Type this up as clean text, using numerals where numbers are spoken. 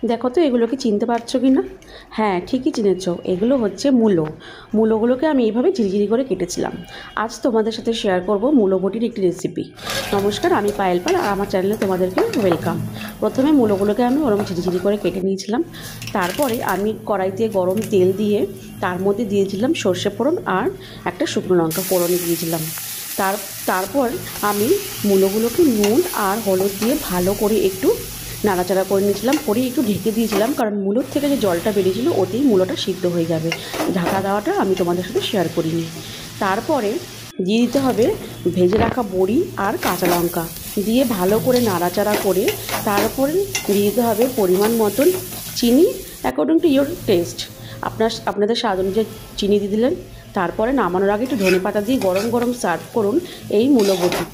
দেখো তো এগুলোকে চিনতে পারছো কি না? হ্যাঁ, ঠিকই চিনেছো, এগুলো হচ্ছে মূলো। মূলোগুলোকে আমি এইভাবে ঝিরিঝিরি করে কেটেছিলাম। আজ তোমাদের সাথে শেয়ার করব মূলো বটির একটি রেসিপি। নমস্কার, আমি পায়েল পাল আর আমার চ্যানেলে তোমাদেরকে ওয়েলকাম। প্রথমে মূলোগুলোকে আমি ওরকম ঝিরিঝিরি করে কেটে নিয়েছিলাম। তারপরে আমি কড়াইতে গরম তেল দিয়ে তার মধ্যে দিয়েছিলাম সর্ষে ফোড়ন আর একটা শুকনো লঙ্কা ফোড়নে দিয়েছিলাম। তারপর আমি মূলোগুলোকে নুন আর হলুদ দিয়ে ভালো করে একটু নাড়াচাড়া করে নিয়েছিলাম, করে একটু ঢেকে দিয়েছিলাম, কারণ মূলোর থেকে যে জলটা বেরিয়েছিল ওতেই মূলোটা সিদ্ধ হয়ে যাবে। ঢাকা দেওয়াটা আমি তোমাদের সাথে শেয়ার করিনি। তারপরে দিয়ে দিতে হবে ভেজে রাখা বড়ি আর কাঁচা লঙ্কা, দিয়ে ভালো করে নাড়াচাড়া করে তারপরে দিয়ে দিতে হবে পরিমাণ মতন চিনি, অ্যাকর্ডিং টু ইয়োর টেস্ট। আপনাদের স্বাদ অনুযায়ী চিনি দিয়ে দিলেন। তারপরে নামানোর আগে একটু ধনেপাতা দিয়ে গরম গরম সার্ভ করুন এই মূলো বটি।